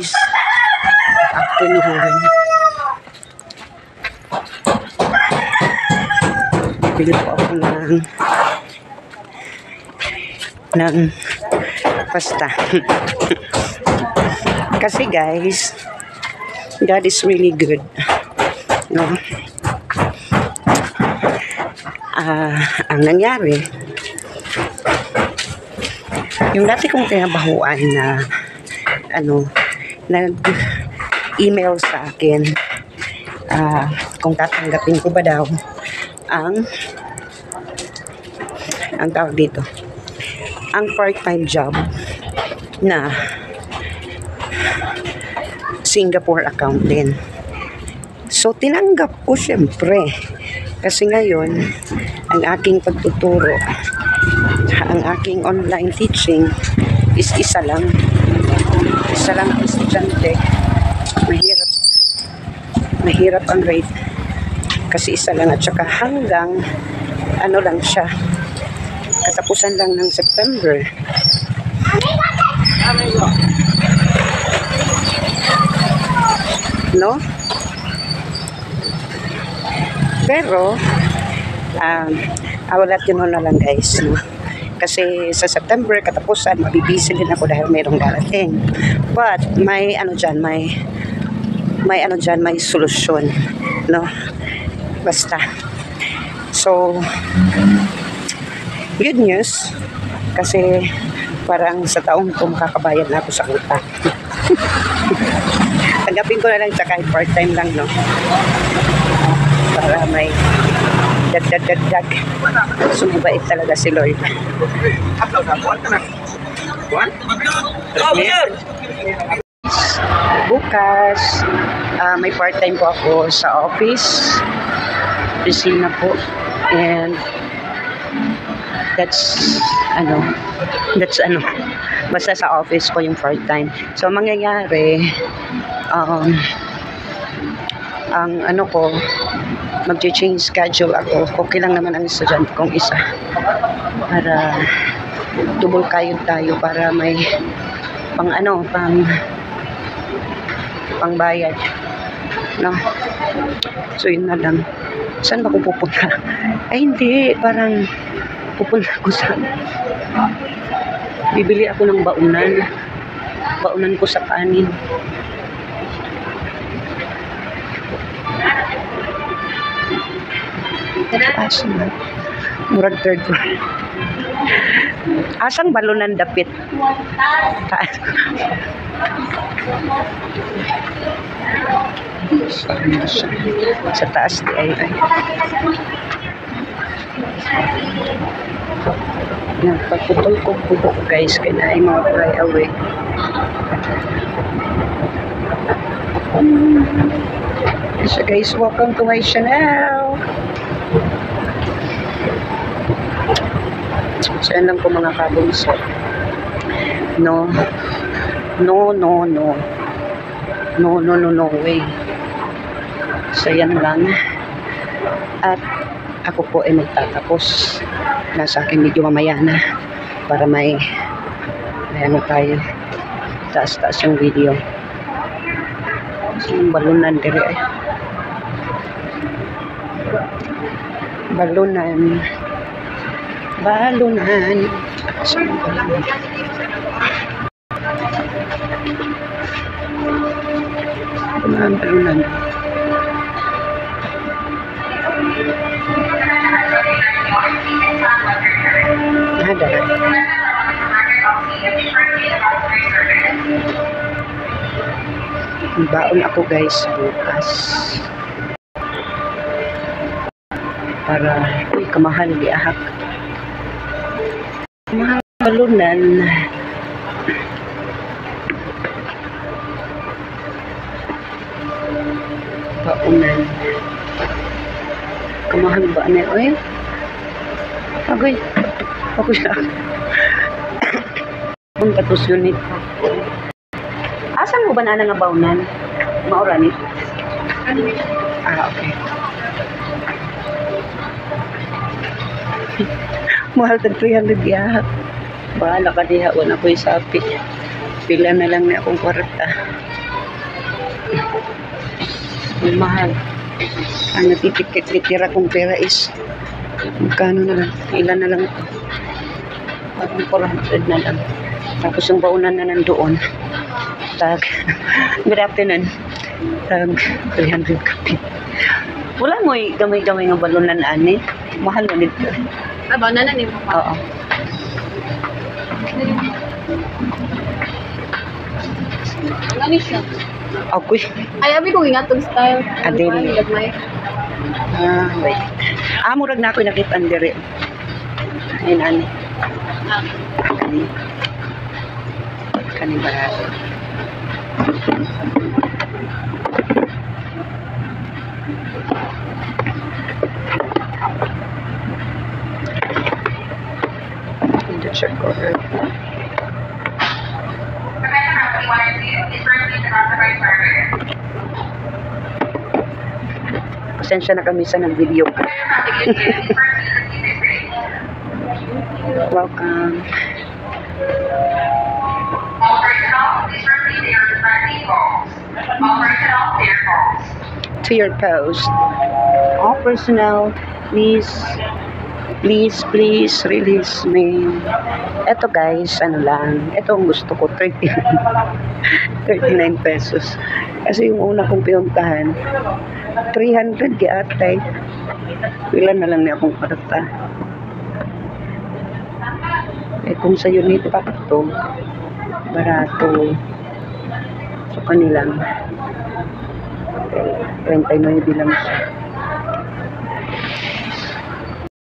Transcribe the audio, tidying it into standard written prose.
Afternoon. Bili po ako ng pasta. Kasi guys, God is really good. No? Ang nangyari, yung dati kong tinabahuan na nag-email sa akin kung tatanggapin ko ba daw ang tawag dito, ang part-time job na Singapore accountant. So tinanggap ko syempre kasi ngayon ang aking pagtuturo, ang aking online teaching is isa lang ang estudyante. Mahirap ang rate kasi isa lang, at saka hanggang lang siya, katapusan lang ng September. No? Pero I will let you know na lang guys, no? Kasi sa September katapusan mabibisi din ako dahil mayroong darating. But may may solusyon, no? Basta. So good news kasi parang sa taong ito makakabayad na ako sa utang. Tanggapin ko na lang siya kahit part-time lang, no? Para may dagdag. Sumabait talaga si Lord. Bukas, may part-time po ako sa office. Opisina po. And that's basta sa office ko yung part-time. So mangyayari, ang ko, mag-change schedule ako. Okay lang naman ang estudyante kong isa para double kayod tayo, para may pang bayad, no? So yun na lang. Saan ba ko pupunta? Ay hindi, parang pupunta ko sa bibili ako ng baunan ko sa kanin. Asan? Murag third floor. Asang balunan dapit? Taas. Sa taas di ay. Nagpaputol ko buhok guys, kaya na ay mga fly away. So guys, welcome to my channel. So yan lang po mga kabunso. No way. So yan lang. At ako po ay magtatapos. Nasa akin medyo mamaya na para may tayo, taas yung video. So yung balunan dire ay balunan. So yung balunan. Balunan. Ada. Baon ako guys bukas. Para kamahal di ahak. Mahal balunan. Baunan. Kamahal ba na oy? Agoy. Ako siya. Kung katus unit. Asan mo ba na nga baunan? Maura ni? Okay. Mahal tag 300 ya. Bahala ka diha, wala ko isapi. Pila na lang na akong kwarta. Ang mahal. Ang natitira kong pera is magkano na lang. Ilan na lang ito. Parang 400 na lang. Tapos yung baunan na nandoon. Tag. Good afternoon. Tag 300 kapit. Wala mo gamay-gamay ng balunan ani. Mahal na nito. Aba, nanan mo pa. Oo. Ano siya? Ako'y. Ay, abi kong ingatog style. Adil. Gagmay. Wait. Murag na ako'y nakita ang diri. Ayun, ani. Kani. Kani barato. In the check order. Pasensya na kami sa nag-video. Welcome. To your post. All personnel, please release me. Eto guys, ano lang, ito ang gusto ko, 39 pesos. Kasi yung una kong pinuntahan, 300 giatay. Ilan na lang niya akong karata. Eh kung sa unit pack to, barato. So kanilang 39 lang siya.